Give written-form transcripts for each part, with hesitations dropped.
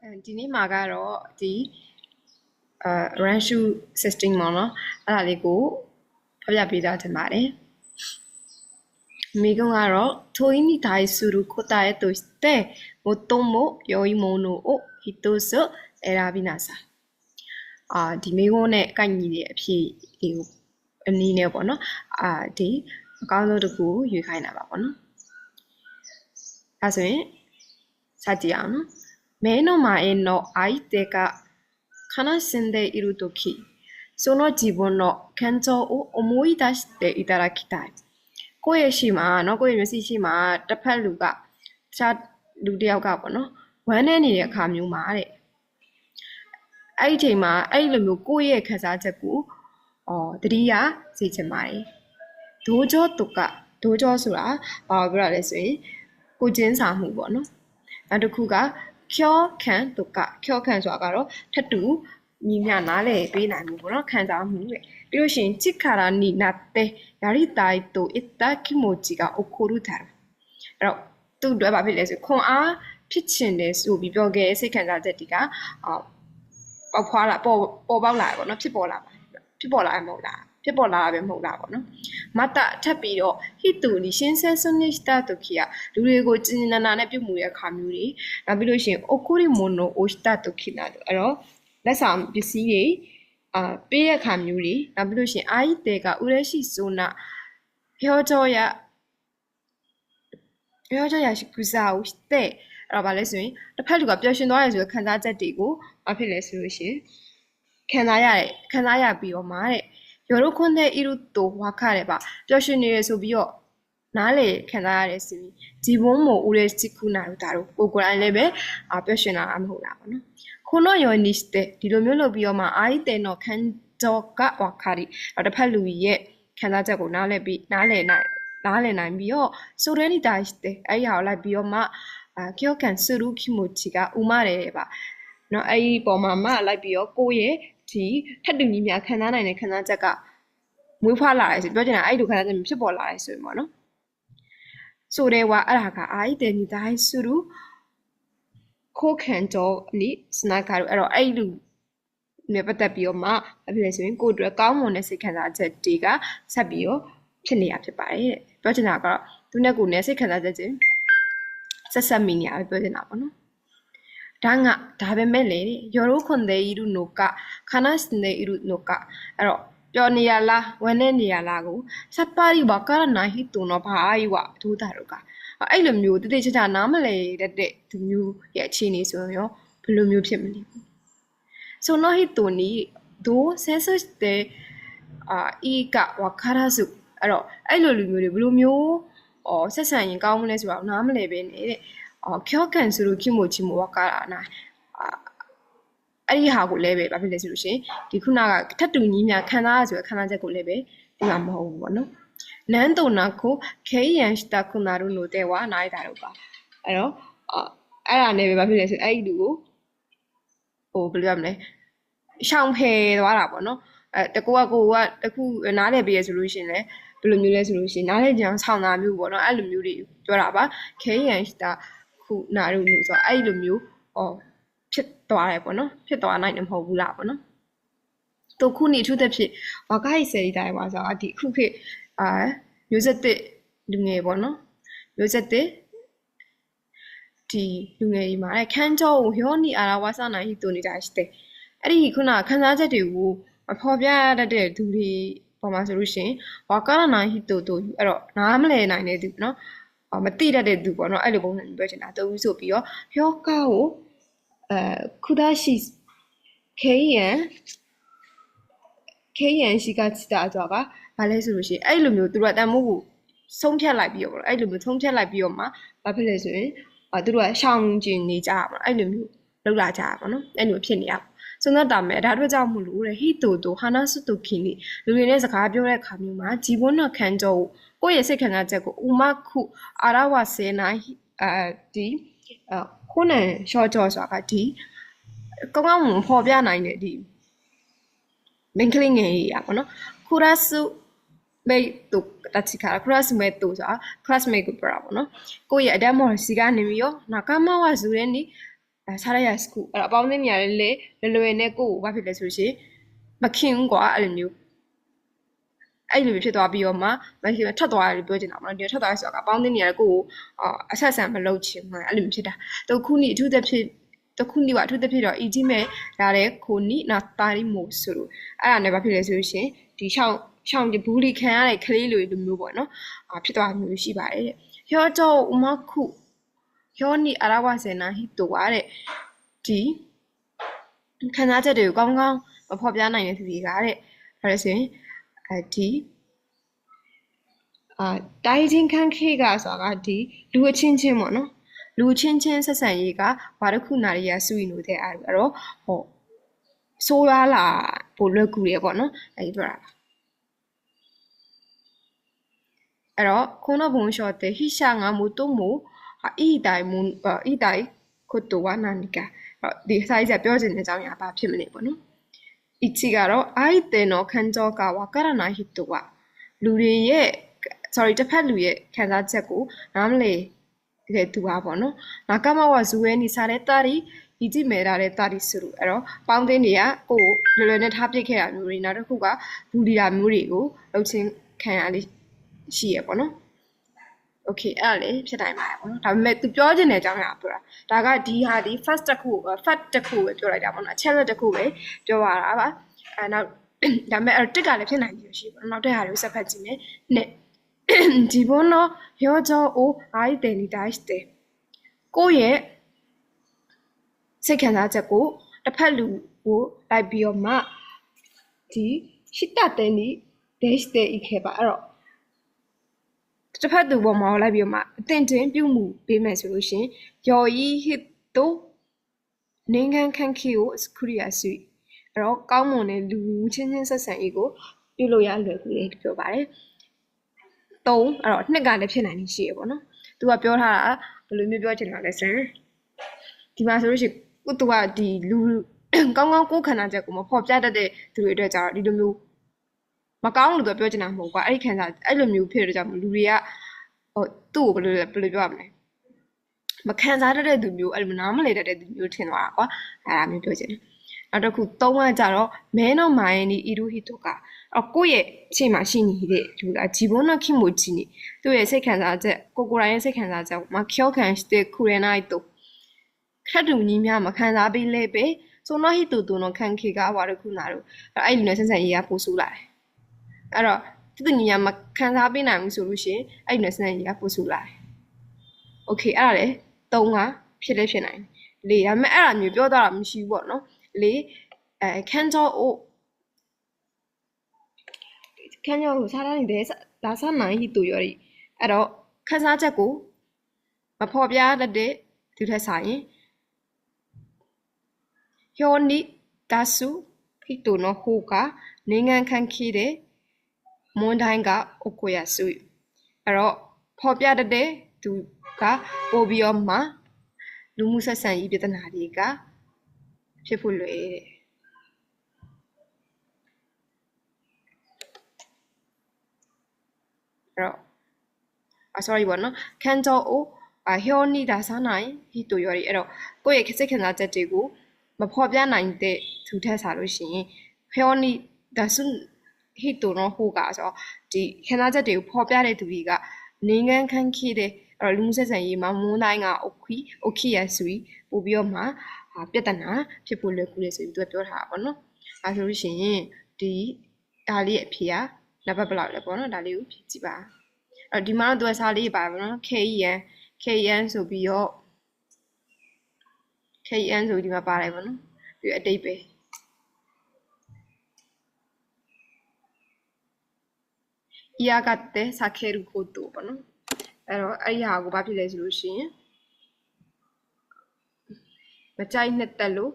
ဒီနေ့မှာကတော့ဒီ Ranchu system ပေါ့နော်အဲ့ဒါလေးကိုဖပြပေးသားတင်ပါတယ်မိကုံကတော့ထိုင်းနီတိုင်းစုရကိုတာရဲ့တိုစတဲ့မတုံမိုယောီမိုနိုအိုဟီတိုဆိုအရာဘီနာစာဒီမိကုံနဲ့ကိုက်ညီတဲ့အဖြစ်ဒီအနည်းနဲ့ပေါ့နော်ဒီအကောင်းဆုံးတစ်ခုရွေးခိုင်းတာပါပေါ့နော်အဲဆိုရင်စကြည့်အောင်နော်目の前の相手が悲しんでいるとき、その自分の感情を思い出していただきたい。ကိုယ့်ရဲ့ရှိမှာနော်ကိုယ့်ရဲ့မျက်စိရှိမှာတစ်ဖက်လူကတခြားလူတစ်ယောက်ကပေါ့နော်ဝမ်းနေနေတဲ့အခါမျိုးမှာတဲ့အဲ့ဒီအချိန်မှာအဲ့ဒီလိုမျိုးကိုယ့်ရဲ့ခံစားချက်ကိုတတိယစေချင်ပါတယ်ဒိုးကြောတုကဒိုးကြောဆိုတာဘာပြောရလဲဆိုရင်ကိုချင်းစာမှုပေါ့နော်နောက်တစ်ခုကကျောခံတုကကျောခံဆိုတာကတော့ထပ်တူညီမျှနားလေပေးနိုင်မှုပေါ့နော်ခံစားမှုတဲ့ပြီးလို့ရှိရင်จิカラになってやりたいといった気持ちが起こるだろうအဲ့တော့သူ့အတွက်ဘာဖြစ်လဲဆိုခွန်အားဖြစ်ချင်တယ်ဆိုပြီးပြောခဲ့စိတ်ခံစားချက်တွေကပေါက်ဖွားလာပေါ်ပေါက်လာတယ်ပေါ့နော်ဖြစ်ပေါ်လာရမဟုတ်လားဖြစ်ပေါ်လာတာပဲမဟုတ်လားပေါ့နော်မတထပ်ပြီးတော့ဟိတူနီရှင်းဆဲဆွန်နေတာတုခိယလူတွေကိုကျင်းနာနဲ့ပြုတ်မှုတဲ့အခါမျိုးတွေနောက်ပြီးလို့ရှိရင်အိုကိုရီမိုနိုအိုစတာတုခိနာတို့အဲ့တော့လက်ဆောင်ပစ္စည်းတွေပေးတဲ့အခါမျိုးတွေနောက်ပြီးလို့ရှိရင်အာယိတေကဥရရှိဆိုနာပြောကြောရှိကူစာဦးတဲ့အဲ့တော့ဗာလဲဆိုရင်တစ်ဖက်လူကပျော်ရွှင်သွားတယ်ဆိုတဲ့ခံစားချက်တွေကိုဘာဖြစ်လဲဆိုလို့ရှိရင်ခံစားရပြီးတော့မှတဲ့喜んでいると分かればပျော်ရွှင်နေရဆိုပြီးတော့နားလေခံစားရတယ်ဆိုပြီး自分も嬉しくなるだろうကိုယ်တိုင်လည်းပဲပျော်ရွှင်တာမဟုတ်လားပေါ့နော်このようにしてဒီလိုမျိုးလုပ်ပြီးတော့မှ相手の感情が分かりတစ်ဖက်လူရဲ့ခံစားချက်ကိုနားလည်နိုင်ပြီးတော့それに対してအဲ့ဒီဟာကိုလိုက်ပြီးတော့မှ共感する気持ちが生まれればနော်အဲ့ဒီပုံမှာမှလိုက်ပြီးတော့ကိုယ့်ရဲ့ဒီထပ်တူညီများခံစားနိုင်တဲ့ခံစားချက်ကမွေးဖွားလာတယ်ဆိုပြောချင်တာအဲ့ဒီလိုခံစားချက်ဖြစ်ပေါ်လာတယ်ဆိုရင်ပေါ့နော်ဆိုတဲ့ว่าအဲ့ဒါကအာイデに対するကိုယ်ခံကြောနိစနာကာအဲ့တော့အဲ့လူနဲ့ပတ်သက်ပြီးတော့မှအဖြစ်လဲဆိုရင်ကိုယ်အတွက်ကောင်းမွန်တဲ့စိတ်ခံစားချက်တွေကဆက်ပြီးတော့ဖြစ်နေရဖြစ်ပါတယ်တဲ့ပြောချင်တာကတော့သူနဲ့ကိုယ်နဲ့စိတ်ခံစားချက်ချင်းဆက်မိနေရပဲပြောချင်တာပေါ့နော်ဒါပဲမဲ့လေ喜んでいるのか悲しんでいるのかအဲ့တော့ပျော်နေရလားဝမ်းနေရလားကိုစပ်ပါရီဝကာရနာဟိတုနောဘာအိဝဒူတာတော့ကအဲ့လိုမျိုးတိတိကျကျနားမလဲတဲ့သူမျိုးရဲ့အခြေအနေဆိုရင်ရောဘယ်လိုမျိုးဖြစ်မလဲその人にどう接していいかわからずအဲ့တော့အဲ့လိုလူမျိုးတွေဘယ်လိုမျိုးဆက်ဆံရင်ကောင်းမလဲဆိုတော့နားမလဲပဲနေတဲ့共感する気持ちもわからないအဲ့ဒီဟာကိုလည်းပဲဘာဖြစ်လဲဆိုလို့ရှိရင်ဒီခုနကထပ်တူညီများခံစားရဆိုတဲ့ခံစားချက်ကိုလည်းပဲဒီမှာမဟုတ်ဘူးပေါ့နော်နန်တုံနာကိုခေယန်စတာခုနာရုနိုတဲ့ဝါနိုင်တာတော့ပါအဲ့တော့အဲ့ဒါနဲ့ပဲဘာဖြစ်လဲဆိုအဲ့ဒီလူကိုဘယ်လိုရမလဲရှောင်ဖယ်သွားတာပေါ့နော်တကူကတခုနားလည်ပေးရဆိုလို့ရှိရင်လည်းဘယ်လိုမျိုးလဲဆိုလို့ရှိရင်နားလည်ကြအောင်ဆောင်းတာမျိုးပေါ့နော်အဲ့လိုမျိုးတွေပြောတာပါခေယန်စတာခုနာရုနိုဆိုအဲ့လိုမျိုးဖြစ်သွားတယ်ပေါ့နော်ဖြစ်သွားနိုင်တယ်မဟုတ်ဘူးလားပေါ့နော်တို့ခုနေထူးတဲ့ဖြစ်ဝါကိုက်ဆယ်ရီတိုင်းပါဆိုဒီခုခေတ်မျိုးဆက်တဲ့လူငယ်ပေါ့နော်မျိုးဆက်တဲ့ဒီလူငယ်ကြီးမှာခန်းကြောကိုရောနီအာရာဝါစနိုင်ဟိတူနေတာရှိတယ်အဲ့ဒီခုနခန်းစားချက်တွေကိုမဖော်ပြရတဲ့သူတွေပေါ်မှာဆိုလို့ရှိရင်ဝါကာရနိုင်ဟိတူတို့အဲ့တော့နားမလည်နိုင်တဲ့သူနော်မသိတတ်တဲ့သူပေါ့နော်အဲ့လိုပုံစံမျိုးပြောချင်တာတူဆိုပြီးတော့ယောဂကိုခုဒါရှိခေယန်ရှိကချတာကြောကဘာလဲဆိုလို့ရှိရင်အဲ့လိုမျိုးသူတို့ကတန်မိုးကိုဆုံးဖြတ်လိုက်ပြီးတော့ပေါ့အဲ့လိုမျိုးဆုံးဖြတ်လိုက်ပြီးတော့မှဘာဖြစ်လဲဆိုရင်သူတို့ကရှောင်ကျင်နေကြတာပေါ့အဲ့လိုမျိုးလောက်လာကြတာပေါ့နော်အဲ့လိုဖြစ်နေရပါဆိုတော့ဒါမဲ့ဒါတို့ကြောင့်မလို့တဲ့ဟိတိုဟာနာစုတုခိနိလူတွေနဲ့စကားပြောတဲ့အခါမျိုးမှာဂျီဘွန်းနဲ့ခံကြောကိုယ့်ရဲ့စိတ်ခံစားချက်ကိုဥမခုအာရဝဆေနိုင်ဒီခုနဲ့ရှော့ကြောဆိုတာကဒီကောင်းကောင်းမဖော်ပြနိုင်တဲ့ဒီမင်္ဂလိငယ်ကြီးอ่ะပေါ့နော်คูราสุเมตุตัดสิขาคูราสุเมตุဆိုတာ classmate ကိုပြောတာပေါ့နော်ကိုယ့်ရဲ့အတန်းမော်စီကနေပြီးရောနာကမဝဇူရဲနေ စားရရစကူအဲ့တော့အပေါင်းအသင်းနေရာလေလွယ်နဲ့ကိုဘာဖြစ်လဲဆိုရှင်မခင်ဘူးကွာအဲ့လိုမျိုးအဲ့လိုဖြစ်သွားပြီးတော့မှမခင်ထွက်သွားတယ်လို့ပြောချင်တာပေါ့နော်ဒီထွက်သွားရဆိုတော့အပေါင်းအသင်းနေရာကိုအဆက်ဆံမလုပ်ချင်ဘူးအဲ့လိုဖြစ်တာတခုနီအထူးသဖြင့်တခုနီကအထူးသဖြင့်တော့အီဂျစ်မဲ့လာတဲ့ခိုနီနော်တာရီမိုဆိုလို့အဲ့ဒါနဲ့ဘာဖြစ်လဲဆိုရှင်ဒီရှောင်းဘူးလီခံရတဲ့ကလေးလိုမျိုးပေါ့နော်ဖြစ်သွားမျိုးရှိပါတယ်တဲ့ရောတော့ဥမခုရောနီအရာဝဆယ်နာဟီတိုဝါတဲ့ဒီခံစားချက်တွေကိုကောင်းကောင်းမဖော်ပြနိုင်တဲ့သူတွေကတဲ့ဒါလည်းဆိုရင်ဒီတိုင်းချင်းခန့်ခေကဆိုတာကဒီလူအချင်းချင်းပေါ့နော်လူချင်းချင်းဆက်ဆံရေးကဘာတစ်ခုနာရီရဆူရင်လို့တဲ့အဲ့တော့ဟိုဆိုးရွားလာပိုလွယ်ကူတယ်ပေါ့နော်အဲ့ဒီပြောတာပါအဲ့တော့ခုနဘုံလျှော်တဲ့ဟိရှာငါမူတုံမူဤတိုင်ခုတ်တဝနာနိကဒီဆိုင်ကြပြောချင်တဲ့အကြောင်းအရာဘာဖြစ်မလဲပေါ့နော်ဤချီကတော့အိုက်တဲ့နော်ခန်းကြောကဝကရနာဟိတဝလူတွေရဲ့ sorry တစ်ဖက်လူရဲ့ခံစားချက်ကိုနားမလည်တဲ့သူပါပေါ့နော်နာကမဝဇူဝဲနေစားတဲ့တာရီဤကြည့်မဲတာတဲ့တာရီဆိုလို့အဲ့တော့ပေါင်းသင်းတွေကကိုလွယ်လွယ်နဲ့ထားပစ်ခဲ့ရမျိုးတွေနောက်တစ်ခုကဘူလီယာမျိုးတွေကိုလှုပ်ချင်းခံရလေးရှိရပေါ့နော်โอเคအဲ့ဒါလေဖြစ်နိုင်ပါတယ်ပေါ့နော်ဒါပေမဲ့သူပြောချင်တဲ့အကြောင်းအရာပြောတာဒါကဒီဟာဒီ first တစ်ခု fact တစ်ခုပဲပြောလိုက်တာပေါ့နော်အချက်လက်တစ်ခုပဲပြောရတာပါနောက်ဒါပေမဲ့အဲ့တစ်ကလည်းဖြစ်နိုင်ပြီရှိပေါ့နောက်တဲ့ဟာတွေကိုဆက်ဖတ်ကြည့်မယ်နဲ့ဒီဘုံတော့ရောကြောအိုအိုင်တယ်နီတိုင်းတဲ့ကိုယ့်ရဲ့စိတ်ခံစားချက်ကိုတစ်ဖက်လူကိုလိုက်ပြီးတော့မှဒီရှိတတဲ့နီ dash တဲ့ဤခဲ့ပါအဲ့တော့တစ်ဖက်သူပေါ်မှာလိုက်ပြီးတော့မှအတင်တင်ပြုမှုပေးမယ်ဆိုလို့ရှင်ယော်ဤဟစ်တိုနိုင်ငံခန့်ခေကိုစခရီယာဆွေအဲ့တော့ကောင်းမွန်တဲ့လူချင်းချင်းဆက်ဆံရေးကိုပြုလို့ရလွယ်ကူတယ်ပြောပါတယ်3အဲ့တော့နှစ်ကလည်းဖြစ်နိုင်နေရှိရပေါ့နော်သူကပြောထားတာဘယ်လိုမျိုးပြောချင်တာလဲဆိုရင်ဒီမှာဆိုလို့ရှိရင်သူကဒီလူကောင်းကောင်းကိုယ်ခန္ဓာချက်ကိုမဖော်ပြတတ်တဲ့သူတွေအတွက်ကြတော့ဒီလိုမျိုးမကောင်းလို့တော့ပြောချင်တာမဟုတ်ကွာအဲ့ဒီခံစားအဲ့လိုမျိုးဖြစ်တဲ့ကြောင့်လူတွေကဟိုသူ့ကိုဘယ်လိုပြောရမလဲမခံစားတတ်တဲ့သူမျိုးအဲ့လိုနားမလည်တတ်တဲ့သူမျိုးထင်သွားတာကွာအဲ့ဒါမျိုးပြောချင်တယ်နောက်တစ်ခု3ကကြတော့မဲနော်မိုင်းနီအီရူဟီတိုကအကိုယ့်ရဲ့အချိန်မှာရှိနေတဲ့လူကဂျီဘွန်နာခိမိုဂျီနီသူ့ရဲ့စိတ်ခံစားချက်ကိုကိုရိုင်းရဲ့စိတ်ခံစားချက်မှာခေါခံတဲ့ခူရနိုင်တိုခက်တူညီများမခံစားပြီးလဲပဲဆိုတော့ဟီတိုတိုနော်ခံခေကဝါရခုနာတို့အဲ့လူနဲ့ဆက်ဆံရေးကပိုဆိုးလာတယ်အဲ့တော့တူညီများမခံစားပေးနိုင်ဘူးဆိုလို့ရှိရင်အဲ့လူနဲ့ဆက်ဆံရေးကပိုဆိုးလာတယ်โอเคအဲ့ဒါလေ3ကဖြစ်လဲဖြစ်နိုင်တယ်4ဒါပေမဲ့အဲ့ဒါမျိုးပြောတော့မရှိဘူးပေါ့နော်4ခန်းကြောအိုခန်းကြောကိုစားတဲ့ဒါဆန်းနိုင်ဟီတူရော်ရီအဲ့တော့ခန်းစားချက်ကိုမဖော်ပြတတ်တဲ့သူထက်ဆိုင်ရင်ဟျောနိဒါစုဟီတူနော်ဟိုကနိုင်ငံခန့်ခေတဲ့မွန်တိုင်းကအကိုရဆူအဲ့တော့ဖော်ပြတတ်တဲ့သူကပို့ပြီးတော့မှလူမှုဆက်ဆံရေးပြဿနာတွေကဖြစ်ဖို့လွယ်တဲ့အဲ့တော့sorry ပေါ့နော်ခန်းကြောအိုဟျောနိဒါစားနိုင်ဟီတိုရော်ရီအဲ့တော့ကိုယ့်ရဲ့စိတ်ခံစားချက်တွေကိုမဖော်ပြနိုင်တဲ့သူထက်စားလို့ရှိရင်ဟျောနိဒါစုဟီတိုနော်ဟိုကဆိုဒီခံစားချက်တွေကိုဖော်ပြတဲ့သူတွေကနိုင်ငံခန့်ခေတဲ့အဲ့တော့လူမှုဆက်ဆံရေးမှာမွန်းတိုင်းကအိုခိရဆိုပြီးပို့ပြီးတော့မှပြဿနာဖြစ်ဖို့လွယ်ကူတယ်ဆိုပြီးသူကပြောထားတာပေါ့နော်အဲဆိုလို့ရှိရင်ဒီဒါလေးရဲ့အဖြေကနံပါတ်ဘယ်လောက်လဲပေါ့နော်ဒါလေးကိုဖြည့်ကြည့်ပါအဲ့ဒီမှာတော့သူကစာလေးပါပါနော် KN ဆိုပြီးတော့ KN ဆိုဒီမှာပါတယ်ပေါ့နော်ပြီးအတိတ်ပဲ伊ယာကတဲ့စာခဲရူခိုတိုပေါ့နော်အဲ့တော့အဲ့ဒီဟာကိုဘာဖြစ်လဲဆိုလို့ရှိရင်မကြိုက်နှစ်သက်လို့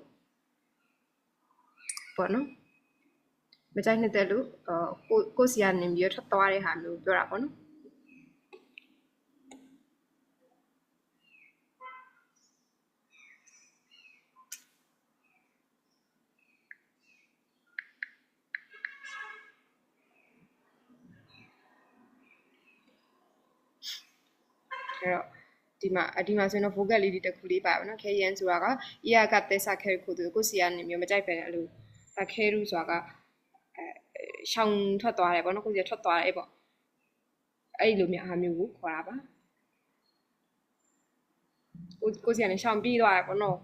ပေါ့နော်မကြိုက်နှစ်သက်လို့ကိုစီကနေပြီးတော့ထွက်သွားတဲ့ဟာမျိုးပြောတာပေါ့နော်အဲ့တော့ ဒီမှာဆိုရင်တော့ vocal လေးတွေတစ်ခုလေးပါပါနော်ခဲရန်ဆိုတာက ear ကတက်စားခဲခုသူကိုစီကနေမျိုးမကြိုက်ပဲအဲ့လိုဒါခဲရူဆိုတာကရှောင်းထွက်သွားတယ်ပေါ့နော်ကိုစီထွက်သွားတယ်ပေါ့အဲ့လိုမျိုးအားမျိုးကိုခေါ်တာပါကိုစီကနေရှောင်းပြီးသွားတယ်ပေါ့နော်